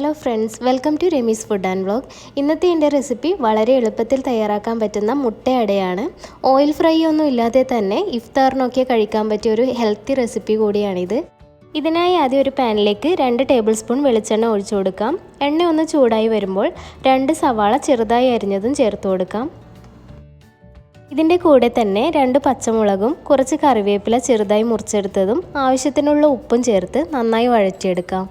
Hello friends, welcome to Ramees food and vlog. ഇന്നത്തെ എൻ്റെ recipe വളരെ എളുപ്പത്തിൽ തയ്യാറാക്കാൻ പറ്റുന്ന മുട്ട അടയാണ്. ഓയിൽ ഫ്രൈ ഒന്നും ഇല്ലാതെ തന്നെ ഇഫ്താറിനൊക്കെ കഴിക്കാൻ പറ്റിയ ഒരു ഹെൽത്തി റെസിപ്പി കൂടിയാണിത്. ഇതിനായി ആദ്യം ഒരു പാനിലേക്ക് 2 ടേബിൾ സ്പൂൺ വെളിച്ചെണ്ണ ഒഴിച്ചു കൊടുക്കാം. എണ്ണ ഒന്ന് ചൂടായി വരുമ്പോൾ 2 സവാള ചെറുതായി അരിഞ്ഞതും ചേർത്ത് കൊടുക്കാം. ഇതിൻ്റെ കൂടെ തന്നെ 2 പച്ചമുളകും കുറച്ച് കറിവേപ്പില ചെറുതായി മുറിച്ചെടുത്തതും ആവശ്യത്തിനുള്ള ഉപ്പും ചേർത്ത് നന്നായി വഴറ്റിയെടുക്കാം.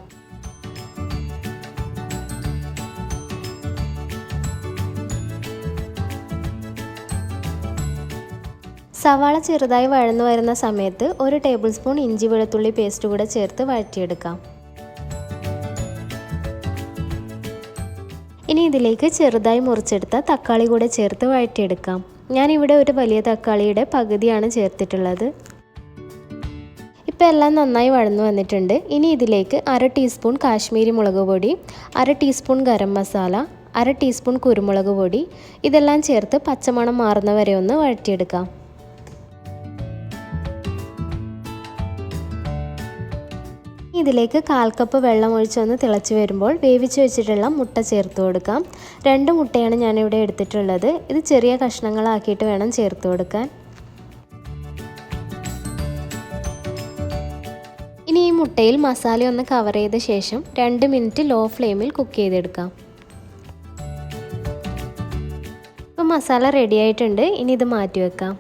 സവാള ചെറുതായി വഴന്നു വരുന്ന സമയത്ത് 1 ടേബിൾ സ്പൂൺ ഇഞ്ചി വെളുത്തുള്ളി പേസ്റ്റ് കൂടെ ചേർത്ത് വഴറ്റിയെടുക്കാം. ഇനി ഇതിലേക്ക് ചെറുതായി മുറിച്ചെടുത്ത തക്കാളി കൂടെ ചേർത്ത് വഴറ്റിയെടുക്കാം. ഞാനിവിടെ ഒരു വലിയ തക്കാളിയുടെ പകുതിയാണ് ചേർത്തിട്ടുള്ളത്. ഇപ്പോൾ എല്ലാം നന്നായി വഴന്നു വന്നിട്ടുണ്ട്. ഇനി ഇതിലേക്ക് 1/2 ടീസ്പൂൺ കാശ്മീരി മുളക് പൊടി, 1/2 ടീസ്പൂൺ ഗരം മസാല, 1/2 ടീസ്പൂൺ കുരുമുളക് പൊടി ഇതെല്ലാം ചേർത്ത് പച്ചമണം മാറുന്നവരെ ഒന്ന് വഴറ്റിയെടുക്കാം. ഇതിലേക്ക് 1/4 കപ്പ് വെള്ളം ഒഴിച്ചൊന്ന് തിളച്ച് വരുമ്പോൾ വേവിച്ച് വെച്ചിട്ടുള്ള മുട്ട ചേർത്ത് കൊടുക്കാം. 2 മുട്ടയാണ് ഞാനിവിടെ എടുത്തിട്ടുള്ളത്. ഇത് ചെറിയ കഷ്ണങ്ങളാക്കിയിട്ട് വേണം ചേർത്ത് കൊടുക്കാൻ. ഇനി ഈ മുട്ടയിൽ മസാല ഒന്ന് കവർ ചെയ്ത ശേഷം 2 മിനിറ്റ് ലോ ഫ്ലെയിമിൽ കുക്ക് ചെയ്തെടുക്കാം. ഇപ്പോൾ മസാല റെഡി ആയിട്ടുണ്ട്. ഇനി ഇത് മാറ്റി വെക്കാം.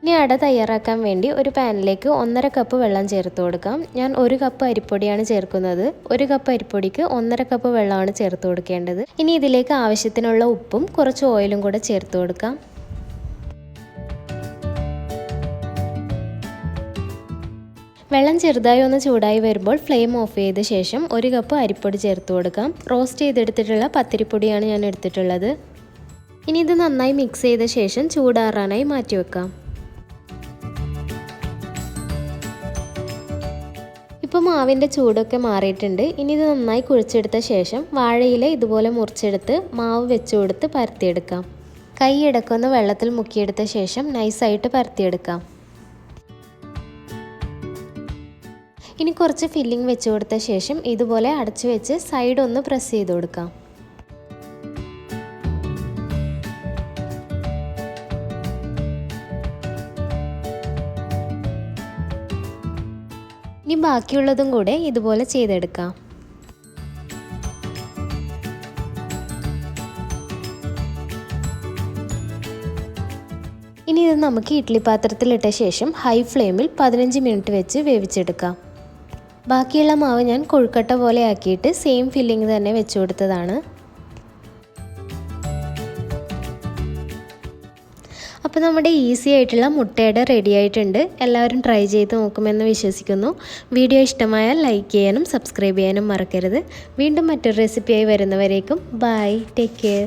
ഇനി അട തയ്യാറാക്കാൻ വേണ്ടി ഒരു പാനിലേക്ക് 1/2 കപ്പ് വെള്ളം ചേർത്ത് കൊടുക്കാം. ഞാൻ 1 കപ്പ് അരിപ്പൊടിയാണ് ചേർക്കുന്നത്. 1 കപ്പ് അരിപ്പൊടിക്ക് 1/2 കപ്പ് വെള്ളമാണ് ചേർത്ത് കൊടുക്കേണ്ടത്. ഇനി ഇതിലേക്ക് ആവശ്യത്തിനുള്ള ഉപ്പും കുറച്ച് ഓയിലും കൂടെ ചേർത്ത് കൊടുക്കാം. വെള്ളം ചെറുതായി ഒന്ന് ചൂടായി വരുമ്പോൾ ഫ്ലെയിം ഓഫ് ചെയ്ത ശേഷം 1 കപ്പ് അരിപ്പൊടി ചേർത്ത് കൊടുക്കാം. റോസ്റ്റ് ചെയ്തെടുത്തിട്ടുള്ള പത്തിരിപ്പൊടിയാണ് ഞാൻ എടുത്തിട്ടുള്ളത്. ഇനി ഇത് നന്നായി മിക്സ് ചെയ്ത ശേഷം ചൂടാറാനായി മാറ്റി വെക്കാം. ഇപ്പോൾ മാവിൻ്റെ ചൂടൊക്കെ മാറിയിട്ടുണ്ട്. ഇനി ഇത് നന്നായി കുഴച്ചെടുത്ത ശേഷം വാഴയില ഇതുപോലെ മുറിച്ചെടുത്ത് മാവ് വെച്ച് കൊടുത്ത് പരത്തിയെടുക്കാം. കൈ ഇടക്കൊന്ന് വെള്ളത്തിൽ മുക്കിയെടുത്ത ശേഷം നൈസായിട്ട് പരത്തിയെടുക്കാം. ഇനി കുറച്ച് ഫില്ലിംഗ് വെച്ച് കൊടുത്ത ശേഷം ഇതുപോലെ അടച്ചു വെച്ച് സൈഡ് ഒന്ന് പ്രസ് ചെയ്ത് കൊടുക്കാം. ഇനി ബാക്കിയുള്ളതും കൂടെ ഇതുപോലെ ചെയ്തെടുക്കാം. ഇനി ഇത് നമുക്ക് ഇഡ്ഡലി പാത്രത്തിലിട്ട ശേഷം ഹൈ ഫ്ലെയിമിൽ 15 മിനിറ്റ് വെച്ച് വേവിച്ചെടുക്കാം. ബാക്കിയുള്ള മാവ് ഞാൻ കൊഴുക്കട്ട പോലെ ആക്കിയിട്ട് സെയിം ഫില്ലിംഗ് തന്നെ വെച്ച് കൊടുത്തതാണ്. അപ്പോൾ നമ്മുടെ ഈസി ആയിട്ടുള്ള മുട്ടയുടെ റെഡി ആയിട്ടുണ്ട്. എല്ലാവരും ട്രൈ ചെയ്ത് നോക്കുമെന്ന് വിശ്വസിക്കുന്നു. വീഡിയോ ഇഷ്ടമായാൽ ലൈക്ക് ചെയ്യാനും സബ്സ്ക്രൈബ് ചെയ്യാനും മറക്കരുത്. വീണ്ടും മറ്റൊരു റെസിപ്പിയായി വരുന്നവരേക്കും ബൈ, ടേക്ക് കെയർ.